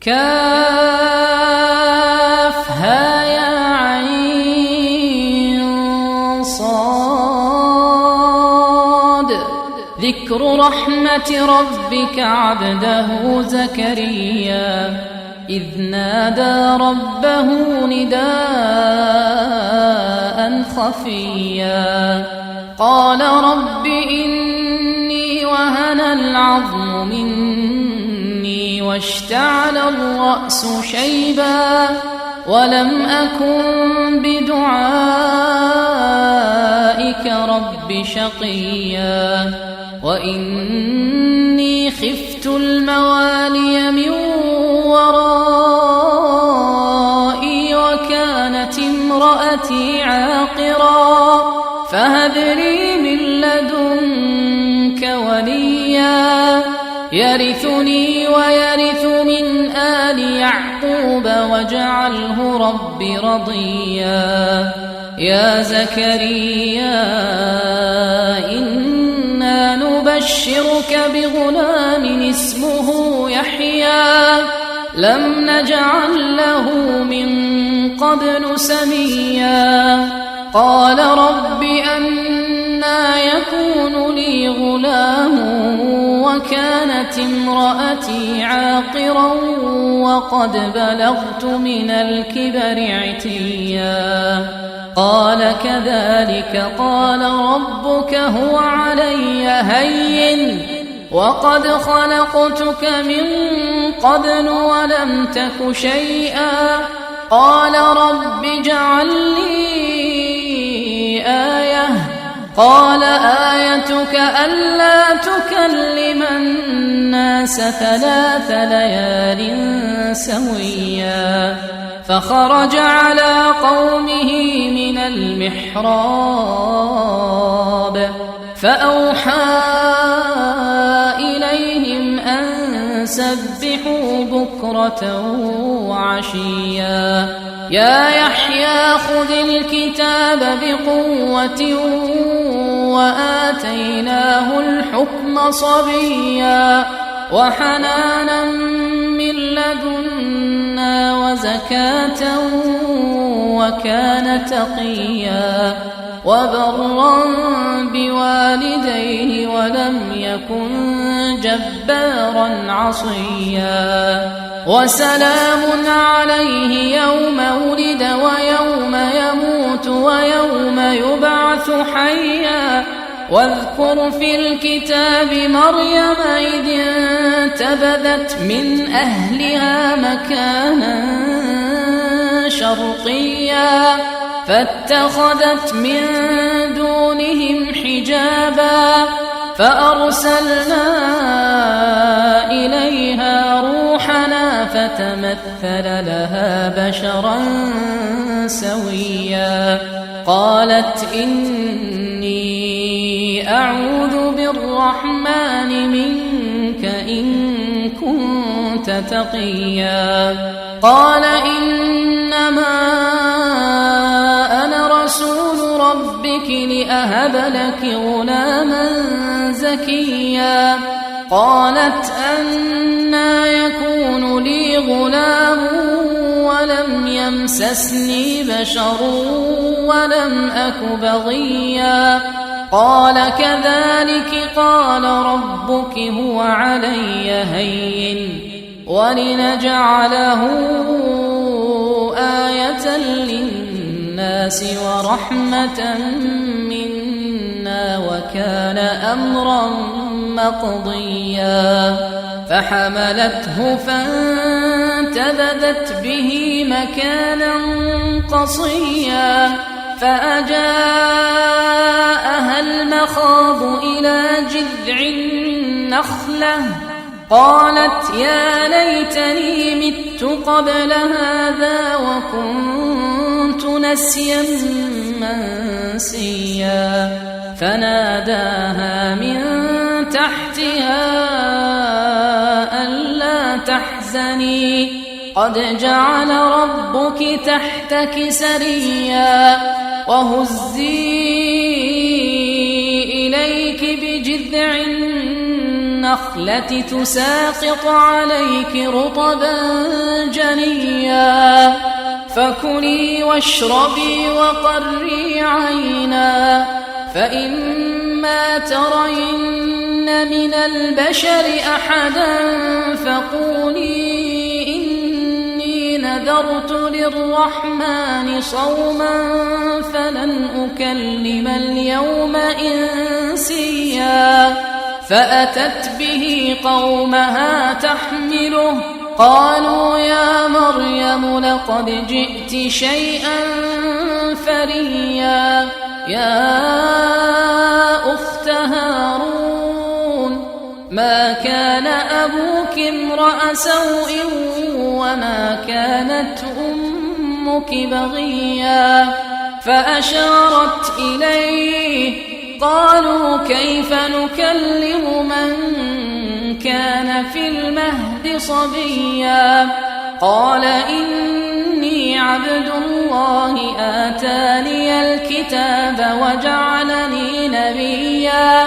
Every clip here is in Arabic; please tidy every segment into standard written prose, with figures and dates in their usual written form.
كافها يا عين صاد. ذكر رحمة ربك عبده زكريا إذ نادى ربه نداء خفيا قال رب إني وهن العظم مني واشتعل الرأس شيبا ولم أكن بدعائك رب شقيا وإني خفت الموالي من ورائي وكانت امرأتي عاقرا فهب لي من لدنك وليا يرثني ويرث من آل يعقوب واجعله رب رضيا. يا زكريا إنا نبشرك بغلام اسمه يحيى لم نجعل له من قبل سميا قال رب أنى يكون لي غلام وكانت امرأتي عاقرا وقد بلغت من الكبر عتيا قال كذلك قال ربك هو علي هين وقد خلقتك من قبل ولم تك شيئا قال رب اجعل لي آية قال آيتك ألا تكلم الناس 3 ليال سويا فخرج على قومه من المحراب فأوحى إليهم أن سبحوا بكرة وعشيا يا يحيى خذ الكتاب بقوة وآتيناه الحكم صبيا وحنانا من لدنا وزكاة وكان تقيا وبرا بوالديه ولم يكن جبارا عصيا وسلام عليه يوم ولد ويوم يموت ويوم يبعث حيا واذكر في الكتاب مريم إذ انتبذت من أهلها مكانا شرقيا فاتخذت من دونهم حجابا فأرسلنا إليها روحنا فتمثل لها بشرا سويا قالت إني أعوذ بالرحمن منك إن كنت تقيا قال إنما أنا رسول ربك لأهب لك غلاما زكيا قالت أنى يكون لي غلام ولم يمسسني بشر ولم أك بغيا قال كذلك قال ربك هو علي هين ولنجعله آية للناس ورحمة منا وكان أمرا مقضيا فحملته فانتبذت به مكانا قصيا فأجاءها المخاض إلى جذع النخلة قالت يا ليتني مت قبل هذا وكنت نسيا منسيا فناداها من تحتها ألا تحزني قد جعل ربك تحتك سريا وهزي إليك بجذع النخلة تساقط عليك رطبا جنيا فكلي واشربي وقري عينا فإما ترين من البشر أحدا فقولي إني نذرت للرحمن صوما فلن أكلم اليوم إنسيا فأتت به قومها تحمله قالوا يا مريم لقد جئت شيئا فريا يا أخت هارون ما كان أبوك امرأ سوء وما كانت أمك بغيا فأشارت إليه قالوا كيف نكلم من كان في المهد صبيا قال إني عبد الله آتاني الكتاب وجعلني نبيا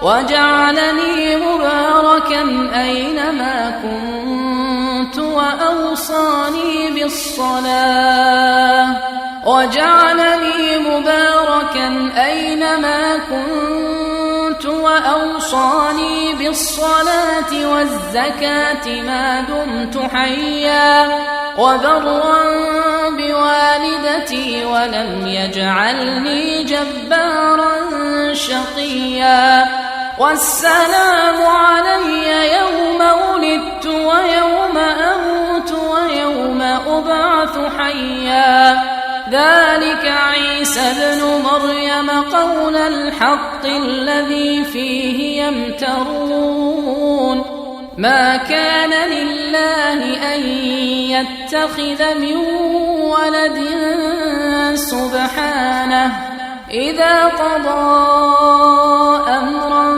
وجعلني مباركا أينما كنت وأوصاني بالصلاة والزكاة ما دمت حيا وبرا بوالدتي ولم يجعلني جبارا شقيا والسلام علي يوم ولدت ويوم أموت ويوم أبعث حيا ذلك عيسى ابن مريم قول الحق الذي فيه يمترون ما كان لله أن يتخذ من ولد سبحانه إذا قضى أمرا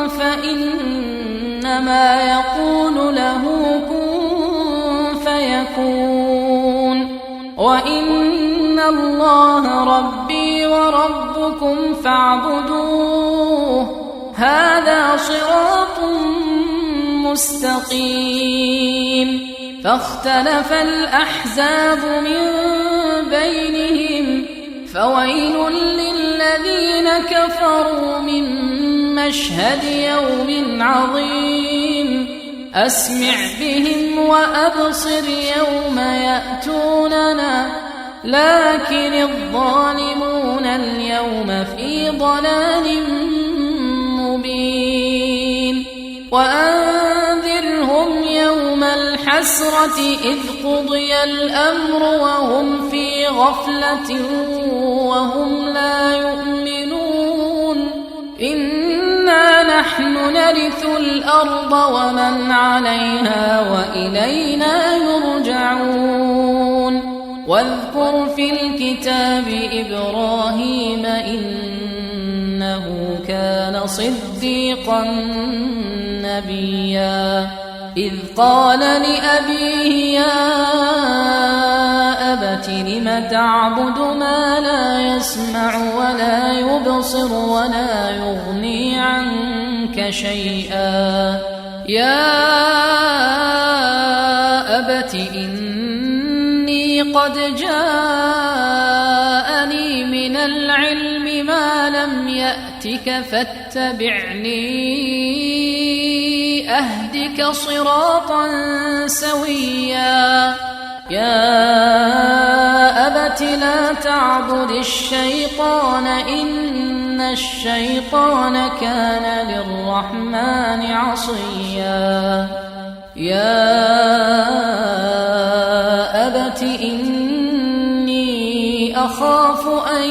فإنما يقول له كن فيكون وإن الله ربي وربكم فاعبدوه هذا صراط مستقيم فاختلف الأحزاب من بينهم فويل للذين كفروا من مشهد يوم عظيم أسمع بهم وأبصر يوم يأتوننا لكن الظالمون اليوم في ضلال مبين وأنذرهم يوم الحسرة إذ قضي الأمر وهم في غفلة وهم لا يؤمنون إنا نحن نرث الأرض ومن عليها وإلينا يرجعون واذكر في الكتاب إبراهيم إنه كان صديقا نبيا إذ قال لأبيه يا أبت لم تعبد ما لا يسمع ولا يبصر ولا يغني عنك شيئا يا أبت إني قد جاءني من العلم ما لم يأتك فاتبعني أهدك صراطا سويا يا أبت لا تعبد الشيطان إن الشيطان كان للرحمن عصيا يا أبت إني أخاف أن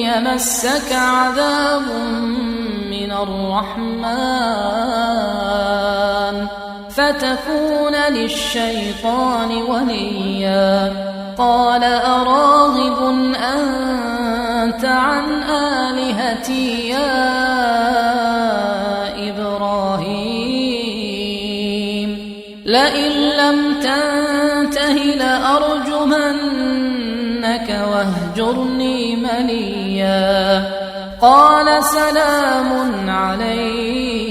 يمسك عذاب من الرحمن فتكون للشيطان وليا قال أراغب أنت عن آلهتي يا إبراهيم لئن لم تنته لأرجمنك واهجرني مليا قال سلام عليك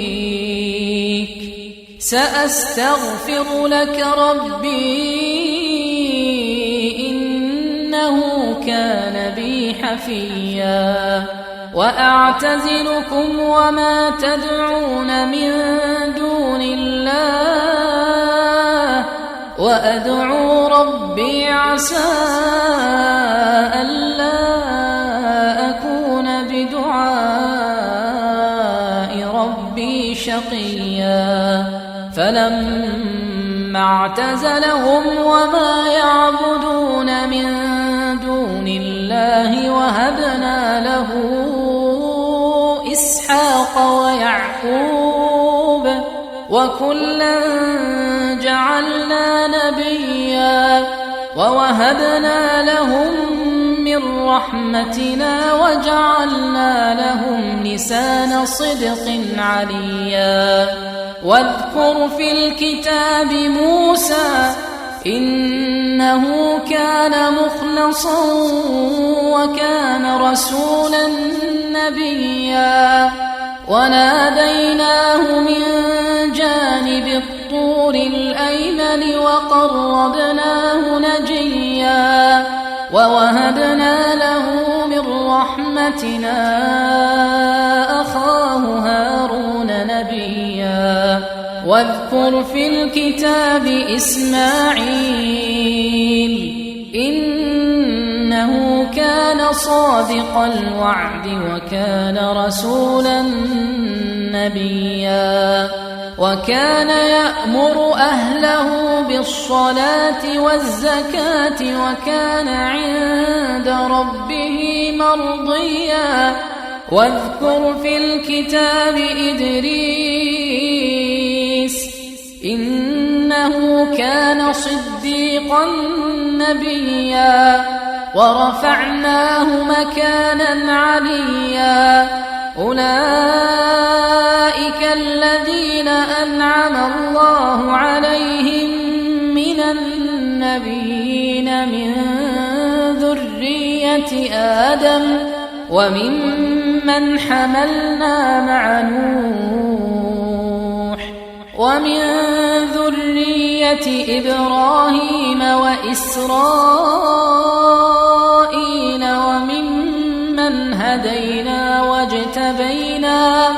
سأستغفر لك ربي إنه كان بي حفيا وأعتزلكم وما تدعون من دون الله وأدعو ربي عسى ألا أكون بدعاء ربي شقيا فلما اعتزلهم وما يعبدون من دون الله وهبنا له إسحاق ويعقوب وكلا جعلنا نبيا ووهبنا لهم من رحمتنا وجعلنا لهم لسان صدق عليا واذكر في الكتاب موسى إنه كان مخلصا وكان رسولا نبيا وناديناه من جانب الطور الأيمن وقربناه نجيا ووهبنا له من رحمتنا أخاه هارون نبيا واذكر في الكتاب إسماعيل إنه كان صادق الوعد وكان رسولا نبيا وكان يأمر أهله بالصلاة والزكاة وكان عند ربه مرضيا واذكر في الكتاب إدريس إنه كان صديقا نبيا ورفعناه مكانا عليا أولئك الذين أنعم الله عليهم من النبيين من ذرية آدم وممن حملنا مع نوح ومن ذرية إبراهيم وإسرائيل وممن هدينا واجتبينا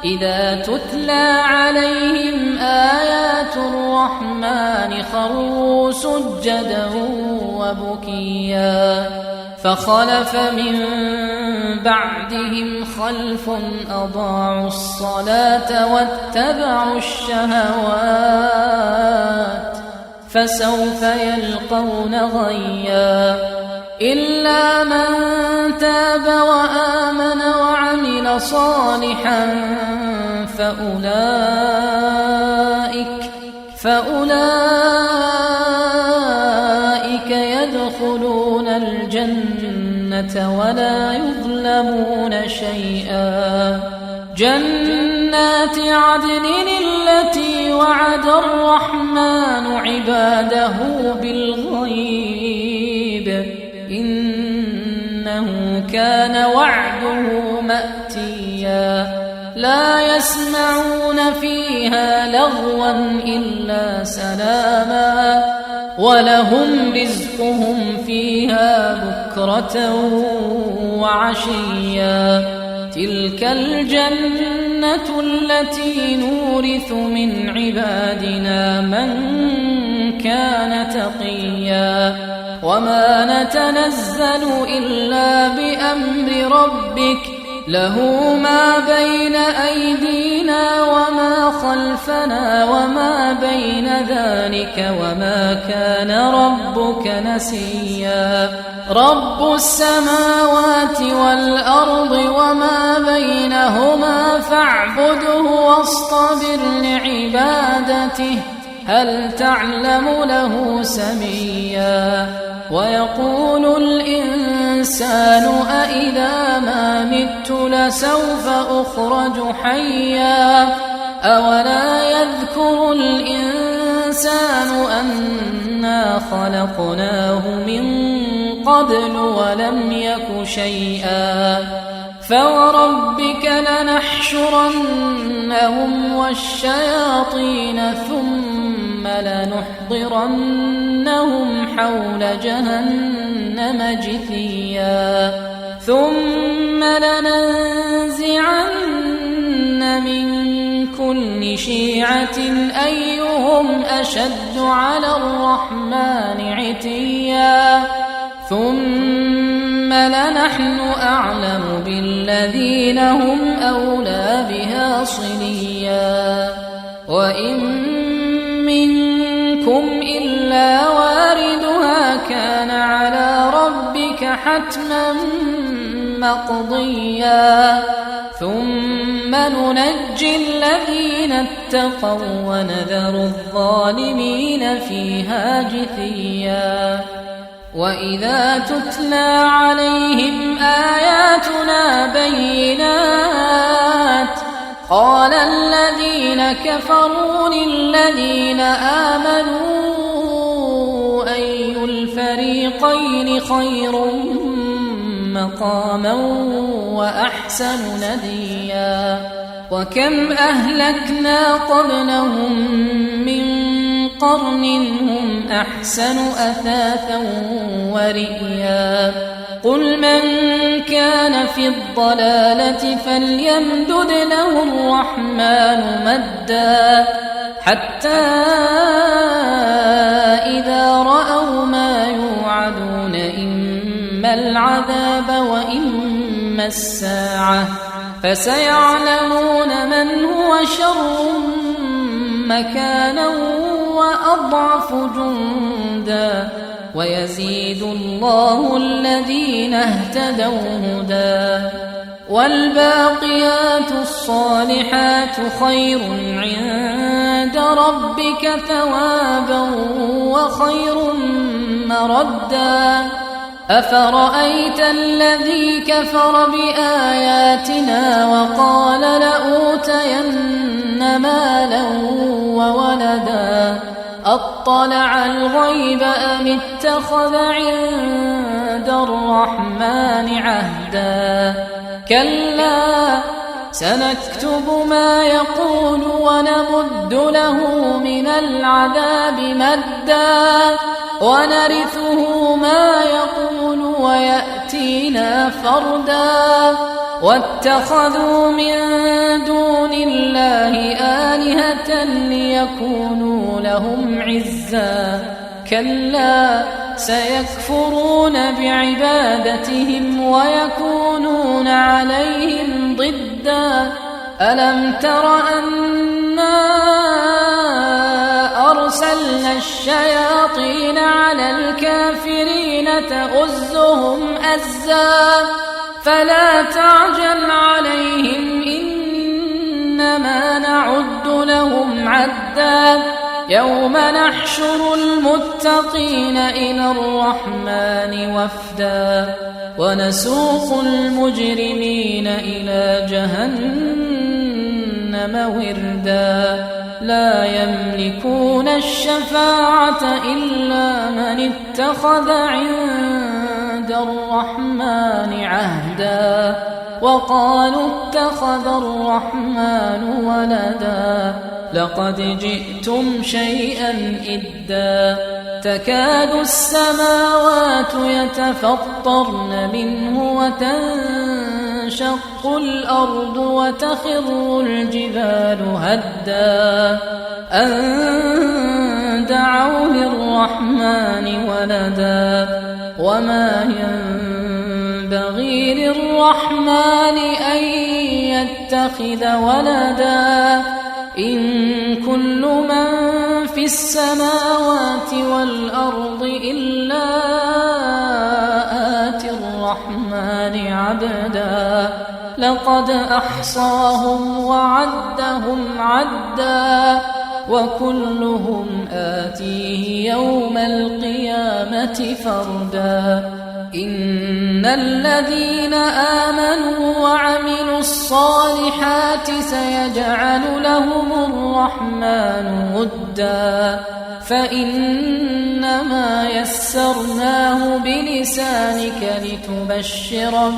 إذا تتلى عليهم آيات الرحمن خروا سجدا وبكيا فخلف من بعدهم خلف أضاعوا الصلاة واتبعوا الشهوات فسوف يلقون غيا إلا من تاب وآمن وعمل صالحا فأولئك يدخلون الجنة ولا يظلمون شيئا جنات عدن التي وعد الرحمن عباده بالغيب إنه كان وعده مأتيا لا يسمعون فيها لغوا إلا سلاما ولهم رزقهم فيها بكرة وعشيا تلك الجنة التي نورث من عبادنا من كان تقيا وما نتنزل إلا بأمر ربك له ما بين أيدينا وما خلفنا وما بين ذلك وما كان ربك نسيا رب السماوات والأرض وما بينهما فاعبده واصطبر لعبادته هل تعلم له سميا ويقول الإنسان أإذا ما مت لسوف أخرج حيا أولا يذكر الإنسان أنا خلقناه من قبل ولم يك شيئا فوربك لنحشرنهم والشياطين ثم لنحضرنهم حول جهنم جثيا ثم لننزعن من كل شيعة أيهم أشد على الرحمن عتيا ثم لنحن أعلم بالذين هم أولى بها صليا وإن منكم إلا واردها كان على ربك حتما مقضيا ثم ننجي الذين اتقوا ونذر الظالمين فيها جثيا وإذا تتلى عليهم آياتنا بينات قال الذين كفروا للذين آمنوا أي الفريقين خير مقاما وأحسن نديا وكم أهلكنا قبلهم من قرن هم أحسن أثاثا ورئيا قل من كان في الضلالة فليمدد له الرحمن مدا حتى إذا رأوا ما يوعدون إما العذاب وإما الساعة فسيعلمون من هو شر مكانا وأضعف جندا ويزيد الله الذين اهتدوا هدى والباقيات الصالحات خير عند ربك ثوابا وخير مردا أفرأيت الذي كفر بآياتنا وقال لأوتين مالا وولدا أطلع الغيب أم اتخذ عند الرحمن عهدا كلا سنكتب ما يقول ونمد له من العذاب مدا ونرثه ما يقول ويأتينا فردا واتخذوا من دون الله آلهة ليكونوا لهم عزا كلا سيكفرون بعبادتهم ويكونون عليهم ضدا ألم تر أنا أرسلنا الشياطين على الكافرين تؤزهم أزا فلا تعجل عليهم إنما نعد لهم عدا يوم نحشر المتقين إلى الرحمن وفدا ونسوق المجرمين إلى جهنم وردا لا يملكون الشفاعة إلا من اتخذ عند الرحمن عهدا وقالوا اتخذ الرحمن ولدا لقد جئتم شيئا إدا تكاد السماوات يتفطرن منه وتنشق الأرض وتخر الجبال هدا أن دعوا للرحمن ولدا وما ينبغي للرحمن أن يتخذ ولدا إن كل من في السماوات والأرض إلا آتي الرحمن عبدا لقد أحصاهم وعدهم عدا وكلهم آتيه يوم القيامة فردا إن الذين آمنوا وعملوا الصالحات سيجعل لهم الرحمن ودا فإنما يسرناه بلسانك لتبشر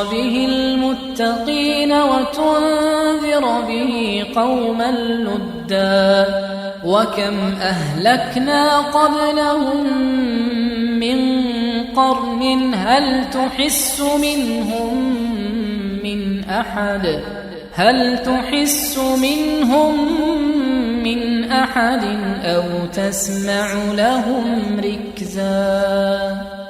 به المتقين وتنذر به قوما لدا. وكم أهلكنا قبلهم من قرن هل تحس منهم من أحد أو تسمع لهم ركزا.